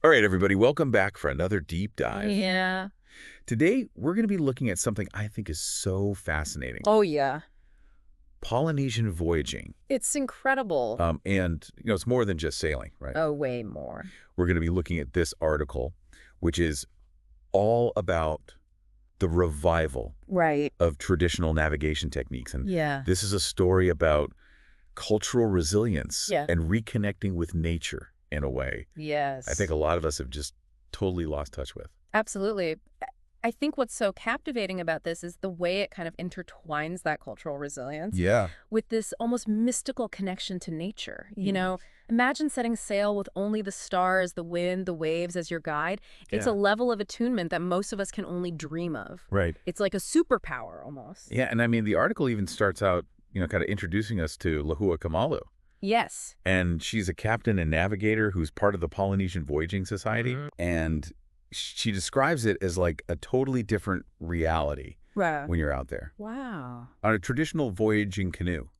All right, everybody, welcome back for another deep dive. Yeah. Today, we're going to be looking at something I think is so fascinating. Oh, yeah. Polynesian voyaging. It's incredible. It's more than just sailing, right? Oh, way more. We're going to be looking at this article, which is all about the revival Right. of traditional navigation techniques. And Yeah. this is a story about cultural resilience Yeah. and reconnecting with nature in a way Yes. I think a lot of us have just totally lost touch with. Absolutely. I think what's so captivating about this is the way it kind of intertwines that cultural resilience Yeah. with this almost mystical connection to nature. Imagine setting sail with only the stars, the wind, the waves as your guide. It's a level of attunement that most of us can only dream of. Right. It's like a superpower almost. Yeah, and I mean, the article even starts out, kind of introducing us to Lehua Kamalu. Yes. And she's a captain and navigator who's part of the Polynesian Voyaging Society. And she describes it as like a totally different reality when you're out there. Wow. On a traditional voyaging canoe,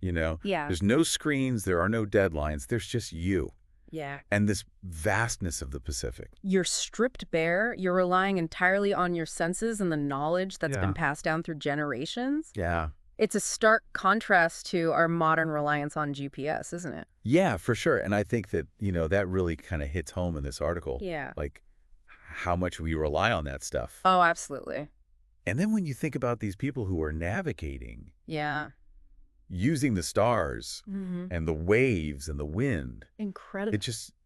Yeah. there's no screens, there are no deadlines, there's just you. Yeah. And this vastness of the Pacific. You're stripped bare. You're relying entirely on your senses and the knowledge that's been passed down through generations. Yeah. It's a stark contrast to our modern reliance on GPS, isn't it? Yeah, for sure. And I think that, that really kind of hits home in this article. Yeah. Like how much we rely on that stuff. Oh, absolutely. And then when you think about these people who are navigating, Yeah. using the stars and the waves and the wind, Incredible.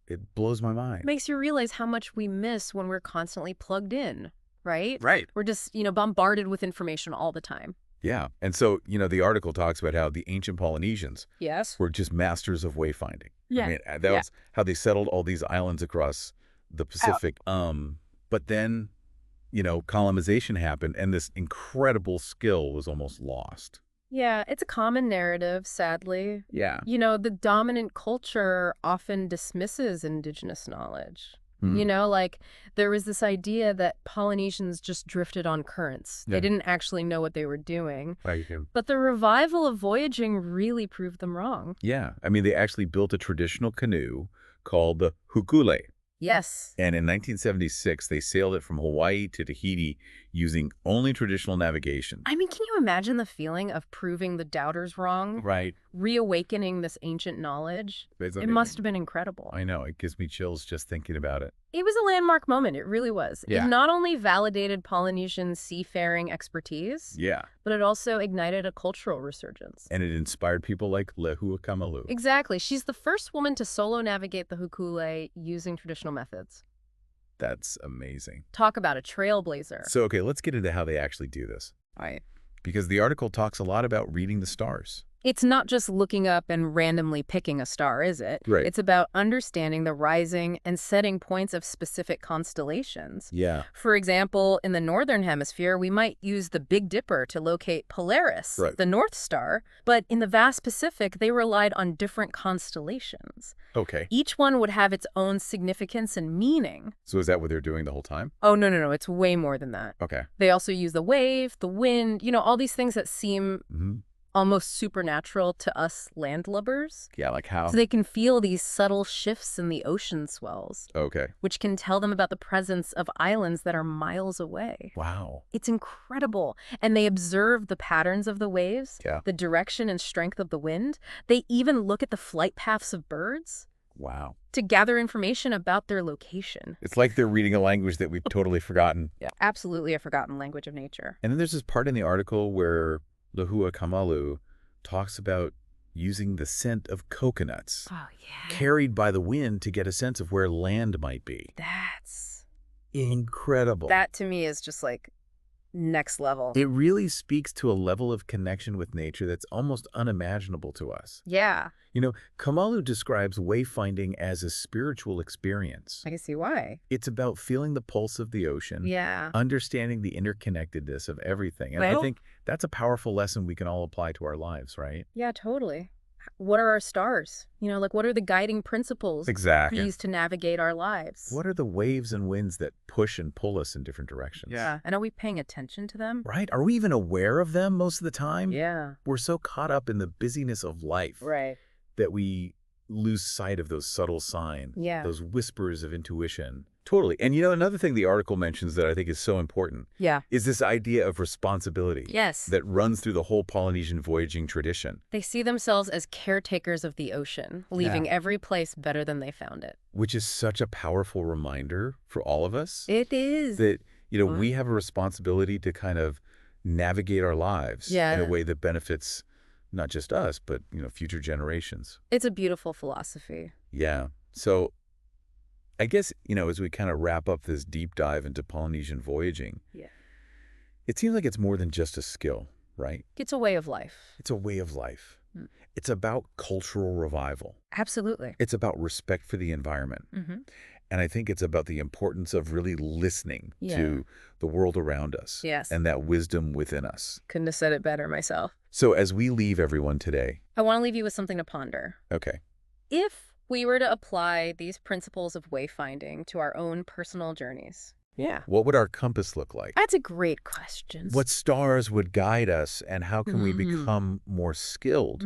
it blows my mind. Makes you realize how much we miss when we're constantly plugged in, right? Right. We're just, bombarded with information all the time. Yeah. And so, the article talks about how the ancient Polynesians Yes. were just masters of wayfinding. Yeah. I mean, that was how they settled all these islands across the Pacific. But then, colonization happened and this incredible skill was almost lost. Yeah, it's a common narrative, sadly. Yeah. The dominant culture often dismisses indigenous knowledge. Hmm. Like there was this idea that Polynesians just drifted on currents. They didn't actually know what they were doing. Right. But the revival of voyaging really proved them wrong. Yeah. I mean, they actually built a traditional canoe called the Hōkūle. Yes. And in 1976, they sailed it from Hawaii to Tahiti using only traditional navigation. I mean, can you imagine the feeling of proving the doubters wrong? Right. Reawakening this ancient knowledge? It must have been incredible. I know. It gives me chills just thinking about it. It was a landmark moment. It really was. Yeah. It not only validated Polynesian seafaring expertise, Yeah. but it also ignited a cultural resurgence. And it inspired people like Lehua Kamalu. Exactly. She's the first woman to solo navigate the Hōkūle using traditional methods. That's amazing. Talk about a trailblazer. So, okay, let's get into how they actually do this. Right. Because the article talks a lot about reading the stars. It's not just looking up and randomly picking a star, is it? Right. It's about understanding the rising and setting points of specific constellations. Yeah. For example, in the Northern Hemisphere, we might use the Big Dipper to locate Polaris, Right. the North Star. But in the vast Pacific, they relied on different constellations. Okay. Each one would have its own significance and meaning. So is that what they're doing the whole time? Oh, no. It's way more than that. Okay. They also use the wave, the wind, all these things that seem almost supernatural to us landlubbers. Yeah, like how? So they can feel these subtle shifts in the ocean swells, Okay. which can tell them about the presence of islands that are miles away. Wow. It's incredible. And they observe the patterns of the waves, Yeah. the direction and strength of the wind. They even look at the flight paths of birds Wow. to gather information about their location. It's like they're reading a language that we've totally forgotten. Yeah, absolutely a forgotten language of nature. And then there's this part in the article where Lehua Kamalu talks about using the scent of coconuts Oh, yeah. carried by the wind to get a sense of where land might be. That's... Incredible. That to me is just like next level. It really speaks to a level of connection with nature that's almost unimaginable to us. Yeah, Kamalu describes wayfinding as a spiritual experience. I can see why. It's about feeling the pulse of the ocean, Yeah. understanding the interconnectedness of everything. And I Well- think that's a powerful lesson we can all apply to our lives, right? Yeah, totally. What are our stars? What are the guiding principles Exactly. used to navigate our lives? What are the waves and winds that push and pull us in different directions? Yeah. And are we paying attention to them? Right? Are we even aware of them most of the time? Yeah. We're so caught up in the busyness of life Right. that we lose sight of those subtle signs, Yeah. those whispers of intuition. Totally. And another thing the article mentions that I think is so important Yeah. is this idea of responsibility Yes. that runs through the whole Polynesian voyaging tradition. They see themselves as caretakers of the ocean, leaving every place better than they found it. Which is such a powerful reminder for all of us. It is. That, we have a responsibility to kind of navigate our lives in a way that benefits not just us, but, future generations. It's a beautiful philosophy. Yeah. So I guess, as we kind of wrap up this deep dive into Polynesian voyaging, it seems like it's more than just a skill, right? It's a way of life. It's a way of life. It's about cultural revival. Absolutely. It's about respect for the environment. And I think it's about the importance of really listening to the world around us and that wisdom within us. Couldn't have said it better myself. So as we leave everyone today, I want to leave you with something to ponder. Okay. If we were to apply these principles of wayfinding to our own personal journeys, What would our compass look like? that's a great question. What stars would guide us, and how can we become more skilled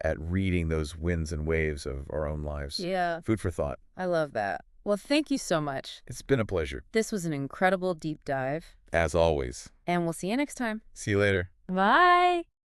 at reading those winds and waves of our own lives? Yeah, Food for thought. I love that. Well, thank you so much. It's been a pleasure. This was an incredible deep dive, As always. and we'll see you next time. See you later. Bye.